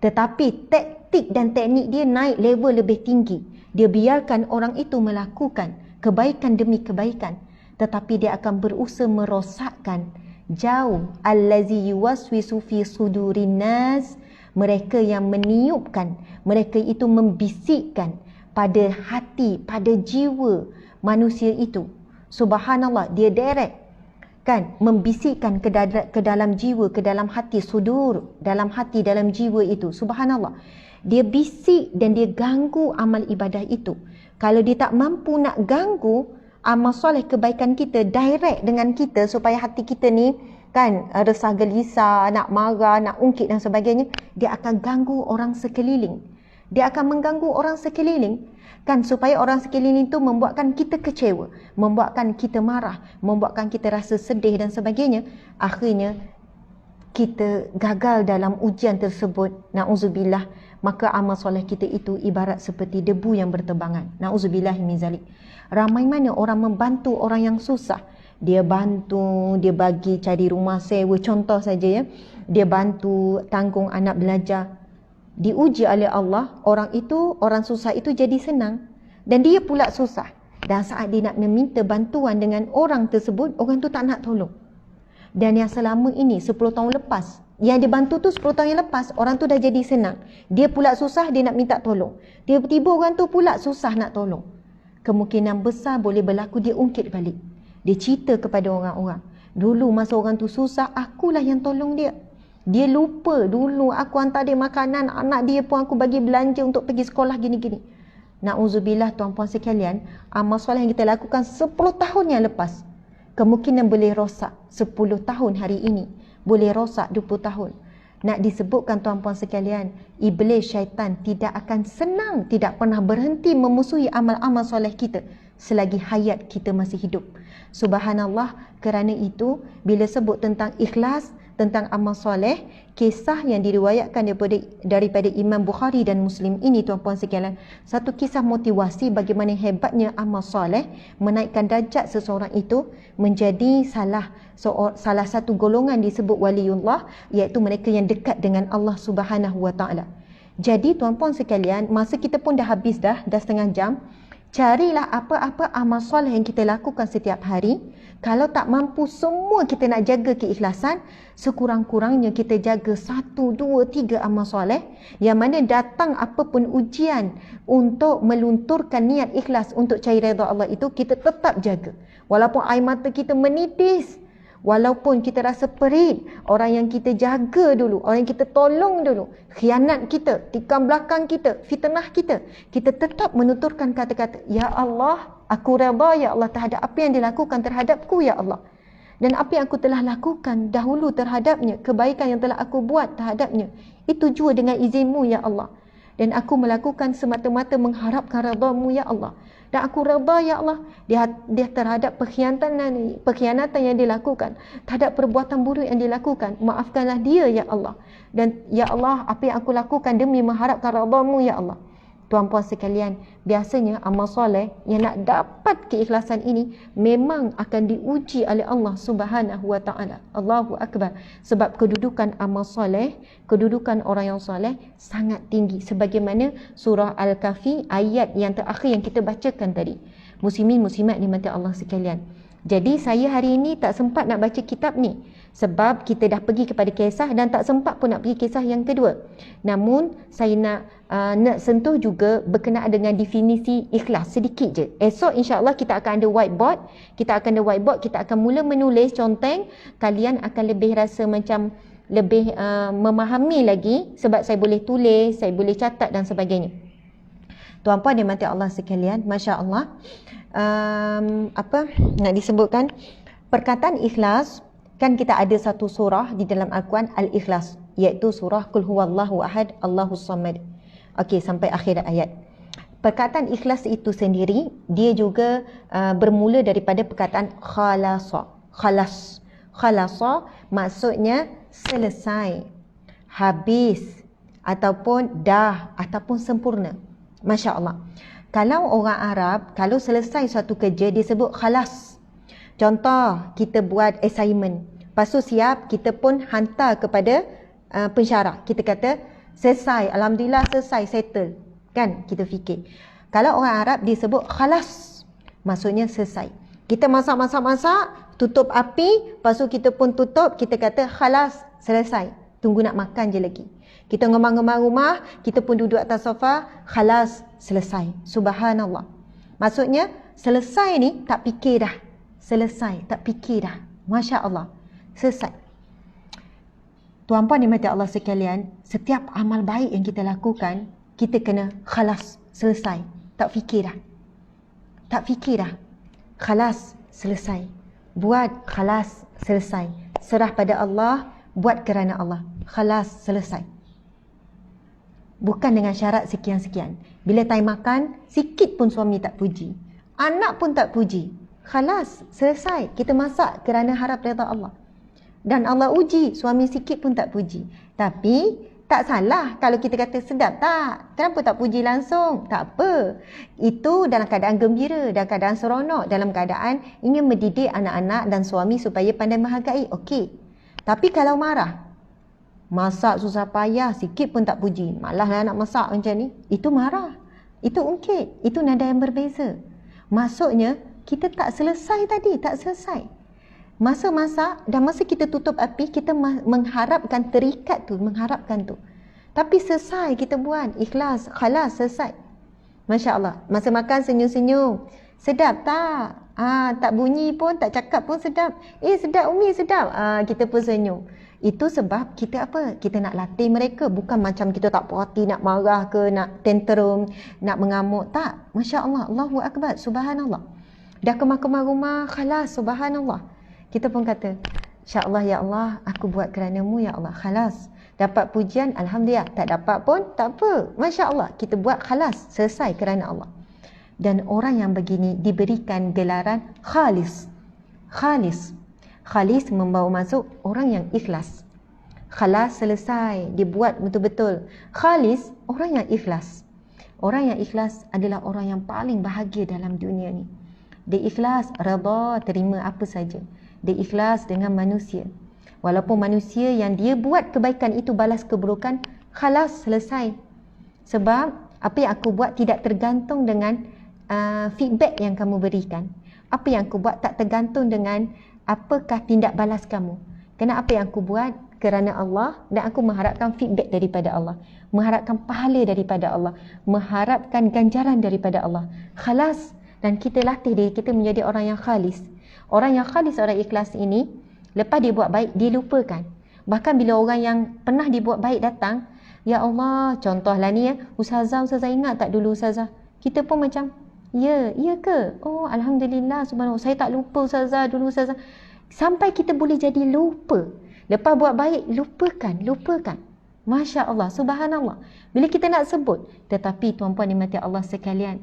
Tetapi taktik dan teknik dia naik level lebih tinggi. Dia biarkan orang itu melakukan kebaikan demi kebaikan. Tetapi dia akan berusaha merosakkan jauh. Allazi yuwaswisu fi sudurin nas. Mereka yang meniupkan, mereka itu membisikkan pada hati, pada jiwa manusia itu. Subhanallah, dia direct kan membisikkan ke dalam jiwa, ke dalam hati, sudur, dalam hati, dalam jiwa itu. Subhanallah. Dia bisik dan dia ganggu amal ibadah itu. Kalau dia tak mampu nak ganggu amal soleh kebaikan kita direct dengan kita supaya hati kita ni kan resah gelisah, nak marah, nak ungkit dan sebagainya, dia akan ganggu orang sekeliling. Dia akan mengganggu orang sekeliling kan supaya orang sekeliling itu membuatkan kita kecewa, membuatkan kita marah, membuatkan kita rasa sedih dan sebagainya. Akhirnya kita gagal dalam ujian tersebut. Na'udzubillah. Maka amal soleh kita itu ibarat seperti debu yang berterbangan. Na'udzubillah min zalik. Ramai mana orang membantu orang yang susah. Dia bantu, dia bagi cari rumah sewa, contoh saja ya. Dia bantu tanggung anak belajar. Diuji oleh Allah, orang susah itu jadi senang. Dan dia pula susah. Dan saat dia nak meminta bantuan dengan orang tersebut, orang tu tak nak tolong. Dan yang selama ini 10 tahun lepas, yang dia bantu tu 10 tahun yang lepas, orang tu dah jadi senang. Dia pula susah, dia nak minta tolong. Tiba-tiba orang tu pula susah nak tolong. Kemungkinan besar boleh berlaku dia ungkit balik. Dia cerita kepada orang-orang. Dulu masa orang tu susah, akulah yang tolong dia. Dia lupa dulu aku hantar dia makanan, anak dia pun aku bagi belanja untuk pergi sekolah gini-gini. Na'udzubillah tuan-puan sekalian, amal soleh yang kita lakukan 10 tahun yang lepas, kemungkinan boleh rosak 10 tahun hari ini. Boleh rosak 20 tahun. Nak disebutkan tuan-puan sekalian, iblis syaitan tidak akan senang, tidak pernah berhenti memusuhi amal-amal soleh kita selagi hayat kita masih hidup. Subhanallah, kerana itu bila sebut tentang ikhlas, tentang amal soleh, kisah yang diriwayatkan daripada Imam Bukhari dan Muslim ini tuan-puan sekalian, satu kisah motivasi bagaimana hebatnya amal soleh menaikkan darjat seseorang itu menjadi salah satu golongan disebut waliullah, iaitu mereka yang dekat dengan Allah Subhanahu wa taala. Jadi tuan-puan sekalian, masa kita pun dah habis dah setengah jam. Carilah apa-apa amal soleh yang kita lakukan setiap hari. Kalau tak mampu semua kita nak jaga keikhlasan, sekurang-kurangnya kita jaga 1, 2, 3 amal soleh yang mana datang apapun ujian untuk melunturkan niat ikhlas untuk cari redha Allah itu, kita tetap jaga. Walaupun air mata kita menitis, walaupun kita rasa perit, orang yang kita jaga dulu, orang yang kita tolong dulu, khianat kita, tikam belakang kita, fitnah kita, kita tetap menuturkan kata-kata, Ya Allah, aku redha Ya Allah terhadap apa yang dilakukan terhadapku Ya Allah. Dan apa yang aku telah lakukan dahulu terhadapnya, kebaikan yang telah aku buat terhadapnya, itu jua dengan izinmu Ya Allah. Dan aku melakukan semata-mata mengharapkan redha-Mu Ya Allah. Dan aku redha Ya Allah dia terhadap pengkhianatan yang dilakukan, terhadap perbuatan buruk yang dilakukan. Maafkanlah dia Ya Allah. Dan Ya Allah, apa yang aku lakukan demi mengharapkan redha-Mu Ya Allah. Tuan-puan sekalian, biasanya amal soleh yang nak dapat keikhlasan ini memang akan diuji oleh Allah Subhanahu wa taala. Allahu akbar. Sebab kedudukan amal soleh, kedudukan orang yang soleh sangat tinggi, sebagaimana surah Al-Kahfi ayat yang terakhir yang kita bacakan tadi. Muslimin muslimat dimati Allah sekalian. Jadi saya hari ini tak sempat nak baca kitab ni sebab kita dah pergi kepada kisah dan tak sempat pun nak pergi kisah yang kedua. Namun saya nak sentuh juga berkenaan dengan definisi ikhlas sedikit je. Esok insya-Allah kita akan ada whiteboard. Kita akan mula menulis conteng. Kalian akan lebih rasa macam lebih memahami lagi sebab saya boleh tulis, saya boleh catat dan sebagainya. Tuan-puan dan mati Allah sekalian, masya-Allah. Nak disebutkan perkataan ikhlas, kan kita ada satu surah di dalam Al-Quran Al-Ikhlas, iaitu surah Qul huwallahu ahad Allahus samad. Okey, sampai akhir ayat. Perkataan ikhlas itu sendiri dia juga bermula daripada perkataan khalasa. Khalasa maksudnya selesai, habis, ataupun dah, ataupun sempurna. Masya Allah. Kalau orang Arab, kalau selesai suatu kerja, dia sebut khalas. Contoh, kita buat assignment. Lepas tu siap, kita pun hantar kepada pensyarah. Kita kata, selesai. Alhamdulillah selesai, settle. Kan? Kita fikir. Kalau orang Arab dia sebut khalas. Maksudnya selesai. Kita masak, tutup api. Lepas tu kita pun tutup. Kita kata khalas, selesai. Tunggu nak makan je lagi. Kita ngomong-ngomong rumah. Kita pun duduk atas sofa. Khalas, selesai. Subhanallah. Maksudnya, selesai ni tak fikir dah. Selesai, tak fikir dah. Masya Allah. Selesai. Tuan-puan dimati Allah sekalian, setiap amal baik yang kita lakukan, kita kena khalas, selesai. Tak fikir dah. Tak fikir dah. Khalas, selesai. Buat, khalas, selesai. Serah pada Allah, buat kerana Allah. Khalas, selesai. Bukan dengan syarat sekian-sekian. Bila time makan, sikit pun suami tak puji. Anak pun tak puji. Khalas, selesai. Kita masak kerana harap redha Allah. Dan Allah uji, suami sikit pun tak puji. Tapi, tak salah kalau kita kata sedap tak? Kenapa tak puji langsung? Tak apa. Itu dalam keadaan gembira, dalam keadaan seronok, dalam keadaan ingin mendidik anak-anak dan suami supaya pandai menghargai. Okey. Tapi kalau marah, masak susah payah, sikit pun tak puji. Malah nak masak macam ni. Itu marah. Itu ungkit. Itu nada yang berbeza. Maksudnya, kita tak selesai tadi. Tak selesai. Masa masak dan masa kita tutup api, kita mengharapkan terikat tu. Mengharapkan tu. Tapi selesai kita buat. Ikhlas. Khalas. Selesai. Masya Allah. Masa makan senyum-senyum. Sedap tak? Tak bunyi pun, tak cakap pun sedap. Sedap Umi, sedap. Kita pun senyum. Itu sebab kita apa? Kita nak latih mereka. Bukan macam kita tak puas hati, nak marah ke, nak tantrum, nak mengamuk. Tak. Masya Allah. Allahu Akbar. Subhanallah. Dah kemar-kemar rumah, khalas. Subhanallah. Kita pun kata, insya-Allah ya Allah, aku buat kerana-Mu ya Allah. Khalas. Dapat pujian, alhamdulillah. Tak dapat pun, tak apa. Masya Allah. Kita buat khalas. Selesai kerana Allah. Dan orang yang begini diberikan gelaran khalis. Khalis. Khalis membawa masuk orang yang ikhlas. Khalas, selesai. Dibuat betul-betul. Khalis, orang yang ikhlas. Orang yang ikhlas adalah orang yang paling bahagia dalam dunia ni. Dia ikhlas, redha, terima apa saja. Dia ikhlas dengan manusia. Walaupun manusia yang dia buat kebaikan itu balas keburukan, khalas, selesai. Sebab apa yang aku buat tidak tergantung dengan feedback yang kamu berikan. Apa yang aku buat tak tergantung dengan apakah tindak balas kamu. Kerana apa yang aku buat kerana Allah, dan aku mengharapkan feedback daripada Allah. Mengharapkan pahala daripada Allah. Mengharapkan ganjaran daripada Allah. Khalas. Dan kita latih diri kita menjadi orang yang khalis. Orang yang khalis, orang ikhlas ini, lepas dia buat baik, dia lupakan. Bahkan bila orang yang pernah dibuat baik datang, ya Allah, contohlah ni ya, Ustazah ingat tak dulu Ustazah? Kita pun macam, ya ke? Oh, Alhamdulillah, subhanallah, saya tak lupa Ustazah dulu Ustazah. Sampai kita boleh jadi lupa. Lepas buat baik, lupakan. Masya Allah, subhanallah. Bila kita nak sebut, tetapi tuan-puan dimati Allah sekalian,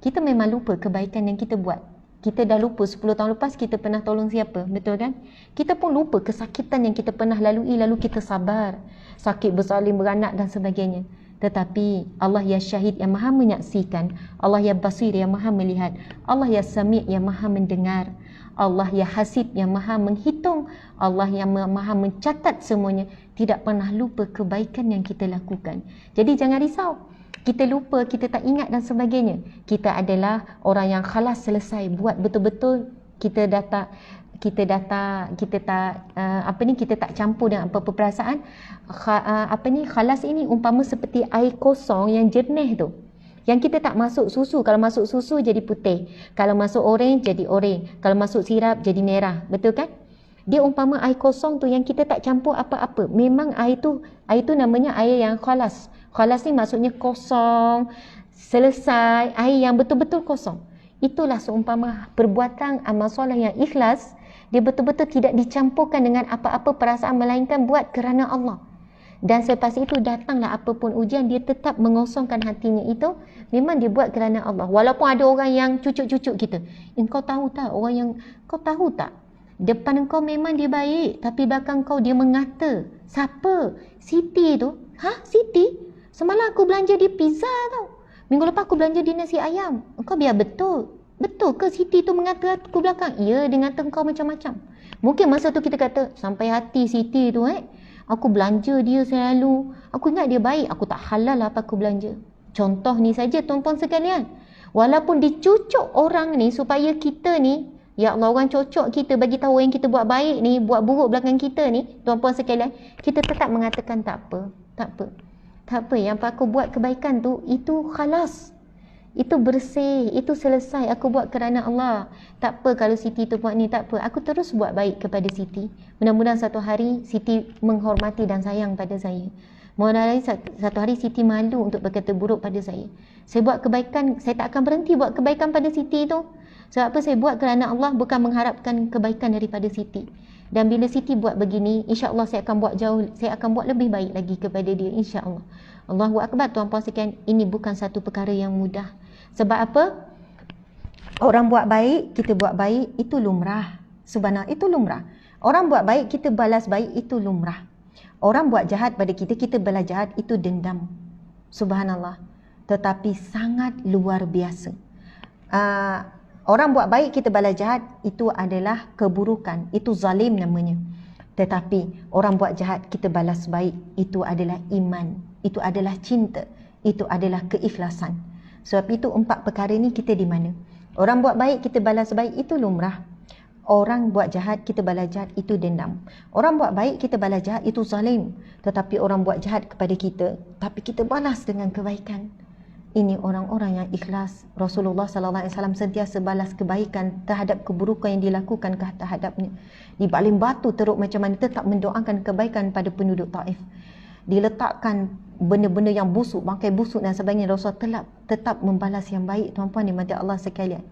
kita memang lupa kebaikan yang kita buat. Kita dah lupa 10 tahun lepas kita pernah tolong siapa, betul kan? Kita pun lupa kesakitan yang kita pernah lalui, lalu kita sabar. Sakit bersalin, beranak dan sebagainya. Tetapi Allah ya syahid yang maha menyaksikan, Allah ya basir yang maha melihat, Allah ya sami' yang maha mendengar, Allah ya hasib yang maha menghitung, Allah yang maha mencatat semuanya, tidak pernah lupa kebaikan yang kita lakukan. Jadi jangan risau. Kita lupa, kita tak ingat dan sebagainya. Kita adalah orang yang khalas, selesai, buat betul-betul. Kita tak campur dengan apa-apa perasaan. Khalas ini umpama seperti air kosong yang jernih tu. Yang kita tak masuk susu. Kalau masuk susu jadi putih. Kalau masuk orange jadi orange. Kalau masuk sirap jadi merah. Betul kan? Dia umpama air kosong tu yang kita tak campur apa-apa. Memang air tu namanya air yang khalas. Khalas ni maksudnya kosong, selesai, air yang betul-betul kosong. Itulah seumpama perbuatan amal soleh yang ikhlas, dia betul-betul tidak dicampurkan dengan apa-apa perasaan melainkan buat kerana Allah. Dan selepas itu datanglah apapun ujian, dia tetap mengosongkan hatinya itu, memang dia buat kerana Allah. Walaupun ada orang yang cucuk-cucuk kita. Kau tahu tak kau tahu tak? Depan kau memang dia baik, tapi belakang kau dia mengata. Siapa? Siti tu. Siti? Semalam aku belanja di pizza tau. Minggu lepas aku belanja di nasi ayam. Kau biar betul. Betul ke Siti tu mengata aku belakang? Ya, dia ngata kau macam-macam. Mungkin masa tu kita kata, sampai hati Siti tu aku belanja dia selalu. Aku ingat dia baik, aku tak halal lah apa aku belanja. Contoh ni saja tuan-puan sekalian. Walaupun dicucuk orang ni supaya kita ni, ya Allah, orang cocok kita, bagi tahu yang kita buat baik ni, buat buruk belakang kita ni, tuan-puan sekalian, kita tetap mengatakan tak apa, tak apa. Tak apa, yang aku buat kebaikan tu, itu khalas. Itu bersih, itu selesai, aku buat kerana Allah. Tak apa kalau Siti tu buat ni, tak apa, aku terus buat baik kepada Siti. Mudah-mudahan satu hari Siti menghormati dan sayang pada saya. Mudah-mudahan satu hari Siti malu untuk berkata buruk pada saya. Saya buat kebaikan, saya tak akan berhenti buat kebaikan pada Siti tu. Sebab apa? Saya buat kerana Allah, bukan mengharapkan kebaikan daripada Siti. Dan bila Siti buat begini, insya-Allah saya akan buat jauh, saya akan buat lebih baik lagi kepada dia, insya-Allah. Allahu Akbar, tuan-puan sekalian, ini bukan satu perkara yang mudah. Sebab apa? Orang buat baik, kita buat baik, itu lumrah. Subhanallah, itu lumrah. Orang buat baik, kita balas baik, itu lumrah. Orang buat jahat pada kita, kita balas jahat, itu dendam. Subhanallah. Tetapi sangat luar biasa. Orang buat baik, kita balas jahat, itu adalah keburukan, itu zalim namanya. Tetapi orang buat jahat, kita balas baik, itu adalah iman, itu adalah cinta, itu adalah keikhlasan. Sebab itu 4 perkara ni kita di mana? Orang buat baik, kita balas baik, itu lumrah. Orang buat jahat, kita balas jahat, itu dendam. Orang buat baik, kita balas jahat, itu zalim. Tetapi orang buat jahat kepada kita, tapi kita balas dengan kebaikan, ini orang-orang yang ikhlas. Rasulullah SAW sentiasa balas kebaikan terhadap keburukan yang dilakukan terhadapnya. Dibaling batu teruk macam mana, tetap mendoakan kebaikan pada penduduk Taif. Diletakkan benda-benda yang busuk, bangkai busuk dan sebagainya, Rasulullah tetap membalas yang baik, tuan-puan dimati Allah sekalian.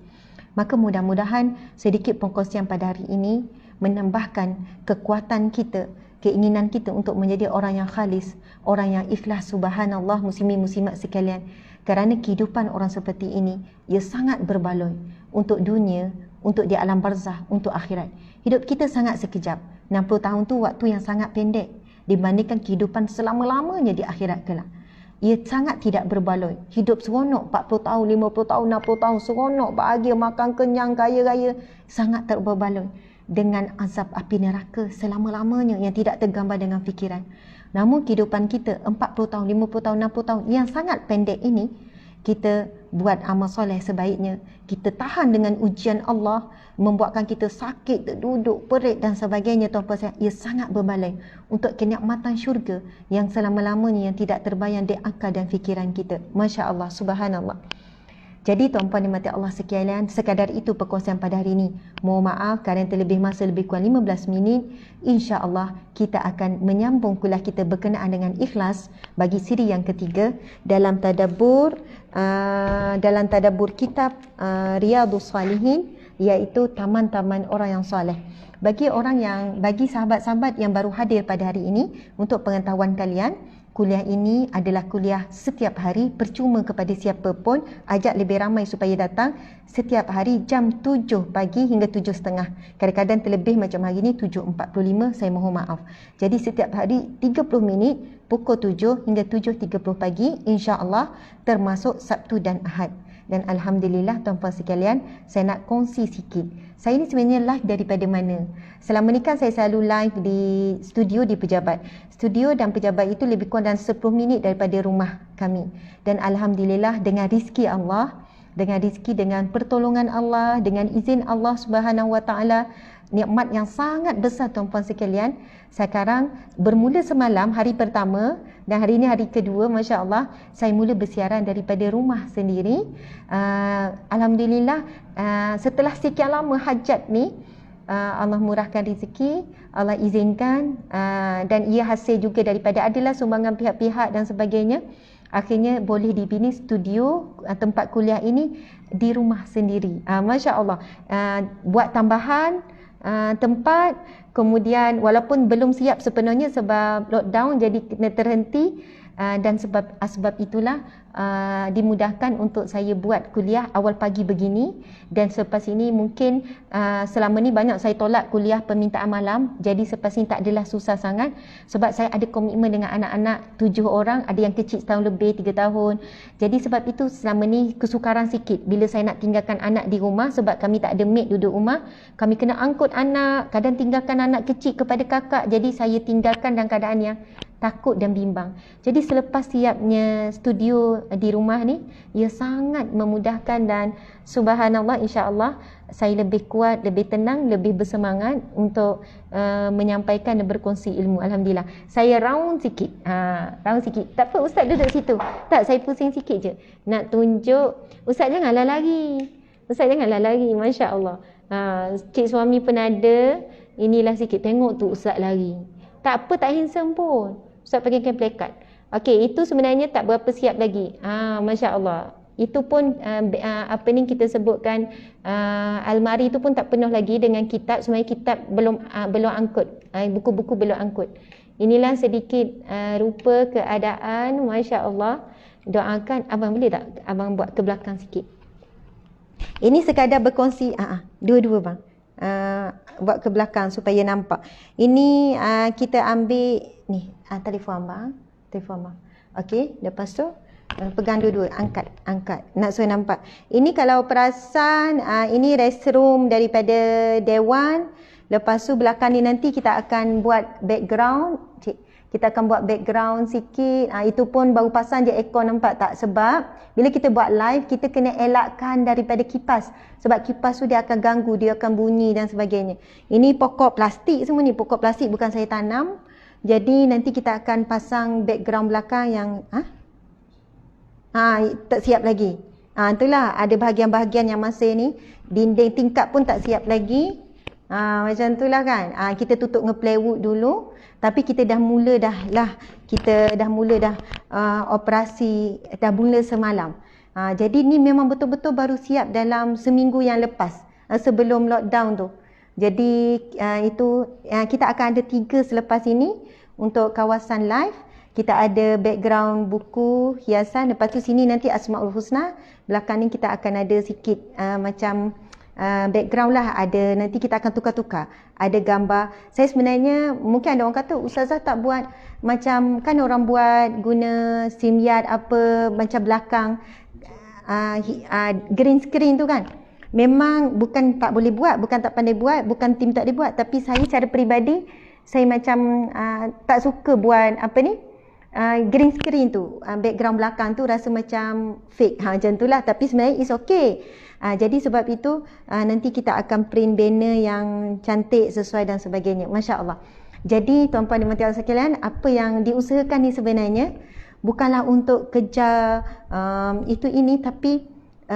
Maka mudah-mudahan sedikit perkongsian pada hari ini menambahkan kekuatan kita, keinginan kita untuk menjadi orang yang khalis, orang yang ikhlas. Subhanallah, muslimin muslimat sekalian, kerana kehidupan orang seperti ini, ia sangat berbaloi untuk dunia, untuk di alam barzah, untuk akhirat. Hidup kita sangat sekejap. 60 tahun tu waktu yang sangat pendek dibandingkan kehidupan selama-lamanya di akhirat kelak. Ia sangat tidak berbaloi. Hidup seronok 40 tahun, 50 tahun, 60 tahun, seronok, bahagia, makan kenyang, kaya-raya, sangat tak berbaloi dengan azab api neraka selama-lamanya yang tidak tergambar dengan fikiran. Namun kehidupan kita 40 tahun, 50 tahun, 60 tahun yang sangat pendek ini, kita buat amal soleh sebaiknya. Kita tahan dengan ujian Allah, membuatkan kita sakit, terduduk, perit dan sebagainya, tuan-puan, ia sangat berbaloi untuk kenikmatan syurga yang selama-lamanya yang tidak terbayang di akal dan fikiran kita. Masya Allah, subhanallah. Jadi tuan-puan dimati Allah sekalian, sekadar itu perkongsian pada hari ini. Mohon maaf kerana terlebih masa lebih kurang 15 minit. InsyaAllah kita akan menyambung kuliah kita berkenaan dengan ikhlas bagi siri yang ketiga dalam tadabbur kitab Riyadhus Salihin, iaitu taman-taman orang yang soleh. Bagi sahabat-sahabat yang baru hadir pada hari ini, untuk pengetahuan kalian, kuliah ini adalah kuliah setiap hari, percuma kepada siapa pun. Ajak lebih ramai supaya datang. Setiap hari jam 7 pagi hingga 7.30. Kadang-kadang terlebih macam hari ini 7.45, saya mohon maaf. Jadi setiap hari 30 minit, pukul 7 hingga 7.30 pagi, insya-Allah, termasuk Sabtu dan Ahad. Dan Alhamdulillah tuan-puan sekalian, saya nak kongsi sikit. Saya ni sebenarnya live daripada mana? Selama ni kan saya selalu live di studio di Pejabat. Studio dan Pejabat itu lebih kurang dalam 10 minit daripada rumah kami. Dan Alhamdulillah dengan rizki Allah, dengan pertolongan Allah, dengan izin Allah Subhanahu Wa Taala, nikmat yang sangat besar tuan-puan sekalian. Sekarang bermula semalam hari pertama dan hari ini hari kedua, Masya Allah, saya mula bersiaran daripada rumah sendiri. Alhamdulillah, setelah sekian lama hajat ni, Allah murahkan rezeki, Allah izinkan, dan ia hasil juga daripada adalah sumbangan pihak-pihak dan sebagainya. Akhirnya boleh dibina studio tempat kuliah ini di rumah sendiri. Masya Allah, buat tambahan tempat, kemudian walaupun belum siap sepenuhnya sebab lockdown jadi kena terhenti, dan sebab itulah dimudahkan untuk saya buat kuliah awal pagi begini. Dan selepas ini mungkin selama ni banyak saya tolak kuliah permintaan malam, jadi selepas ini tak adalah susah sangat sebab saya ada komitmen dengan anak-anak 7 orang, ada yang kecil setahun lebih, 3 tahun. Jadi sebab itu selama ni kesukaran sikit bila saya nak tinggalkan anak di rumah sebab kami tak ada maid duduk rumah, kami kena angkut anak, kadang tinggalkan anak kecil kepada kakak, jadi saya tinggalkan dalam keadaan yang takut dan bimbang. Jadi selepas siapnya studio di rumah ni, ia sangat memudahkan dan subhanallah, insya-Allah saya lebih kuat, lebih tenang, lebih bersemangat untuk menyampaikan dan berkongsi ilmu. Alhamdulillah. Saya round sikit. Round sikit. Tak apa ustaz duduk situ. Tak, saya pusing sikit je. Nak tunjuk, ustaz janganlah lari. Ustaz janganlah lari, masya-Allah. Cik suami pun ada. Inilah sikit, tengok tu ustaz lari. Tak apa, tak handsome pun. Ustaz pakai kain plekat. Okey, itu sebenarnya tak berapa siap lagi. Masya-Allah. Itu pun apa ni kita sebutkan almari itu pun tak penuh lagi dengan kitab. Sebenarnya kitab belum angkut. Buku-buku belum angkut. Inilah sedikit rupa keadaan, masya-Allah. Doakan abang, boleh tak abang buat ke belakang sikit? Ini sekadar berkongsi, dua-dua bang. Buat ke belakang supaya nampak. Ini kita ambil ni, telefon abang. Okey, lepas tu pegang dua-dua, angkat. Nak suruh nampak. Ini kalau perasan, ini restroom daripada Dewan. Lepas tu belakang ni nanti kita akan buat background. Kita akan buat background sikit. Itu pun baru pasang je aircon, nampak tak? Sebab bila kita buat live, kita kena elakkan daripada kipas. Sebab kipas tu dia akan ganggu, dia akan bunyi dan sebagainya. Ini pokok plastik semua ni. Pokok plastik bukan saya tanam. Jadi nanti kita akan pasang background belakang yang tak siap lagi. Itulah ada bahagian-bahagian yang masih ni. Dinding tingkap pun tak siap lagi. Macam itulah kan. Kita tutup dengan plywood dulu. Tapi kita dah mula operasi dah mula semalam. Jadi ni memang betul-betul baru siap dalam seminggu yang lepas, sebelum lockdown tu. Jadi kita akan ada 3 selepas ini untuk kawasan live. Kita ada background buku, hiasan. Lepas tu sini nanti Asmaul Husna. Belakang ni kita akan ada sikit macam background lah. Ada, nanti kita akan tukar-tukar. Ada gambar. Saya sebenarnya, mungkin ada orang kata, Ustazah tak buat macam, kan orang buat guna simyard apa, macam belakang green screen tu kan. Memang bukan tak boleh buat, bukan tak pandai buat, bukan tim tak boleh buat. Tapi saya secara peribadi, saya macam tak suka buat apa ni, green screen tu. Background belakang tu rasa macam fake. Macam tu lah. Tapi sebenarnya it's okay. Jadi sebab itu nanti kita akan print banner yang cantik sesuai dan sebagainya. Masya Allah. Jadi tuan-puan dan puan-puan sekalian, apa yang diusahakan ni sebenarnya bukanlah untuk kejar itu ini, tapi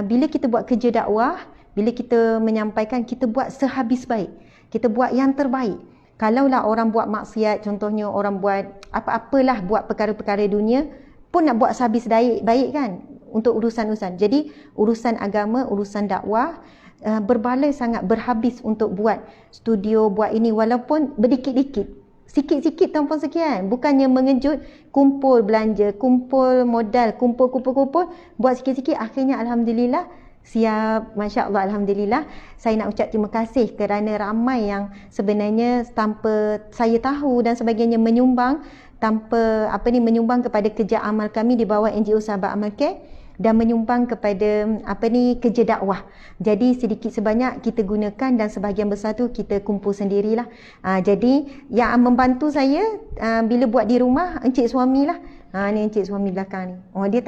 bila kita buat kerja dakwah, bila kita menyampaikan, kita buat sehabis baik. Kita buat yang terbaik. Kalaulah orang buat maksiat, contohnya orang buat apa-apalah, buat perkara-perkara dunia, pun nak buat sehabis baik kan, untuk urusan-urusan. Jadi urusan agama, urusan dakwah berbaloi sangat, berhabis untuk buat studio, buat ini, walaupun berdikit-dikit, sikit-sikit tanpa sekian. Bukannya mengejut, kumpul belanja, kumpul modal, kumpul, buat sikit-sikit, akhirnya alhamdulillah siap. Masya Allah, alhamdulillah. Saya nak ucap terima kasih kerana ramai yang sebenarnya tanpa saya tahu dan sebagainya menyumbang, tanpa menyumbang kepada kerja amal kami di bawah NGO Sahabat Amal Care, dan menyumbang kepada kerja dakwah. Jadi sedikit sebanyak kita gunakan, dan sebahagian besar tu kita kumpul sendirilah. Jadi yang membantu saya bila buat di rumah, encik suami lah. Ni encik suami belakang ni. Dia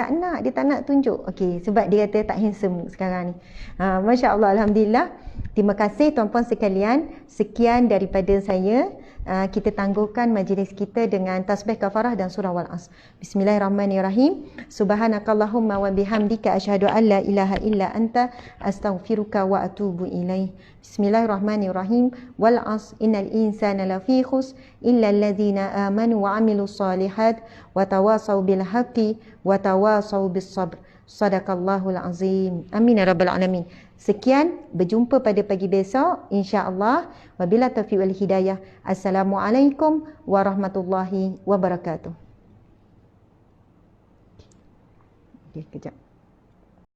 tak nak tunjuk. Okey, sebab dia kata tak handsome sekarang ni. Masya Allah, alhamdulillah. Terima kasih tuan-puan sekalian. Sekian daripada saya. Kita tangguhkan majlis kita dengan tasbih kafarah dan surah Wal-As. Bismillahirrahmanirrahim. Subhanakallahumma wa bihamdika asyhadu an la ilaha illa anta astaghfiruka wa atubu ilaih. Bismillahirrahmanirrahim. Wal-As innal insana lafi khus illa alladzina amanu wa amilus solihat wa tawasaw bil haqqi wa tawasaw bis sabr. Sadaqallahul azim. Amin ya rabbal alamin. Sekian, berjumpa pada pagi besok insya-Allah. Wabillahi taufiq wal hidayah. Assalamualaikum warahmatullahi wabarakatuh. Okey, kejap.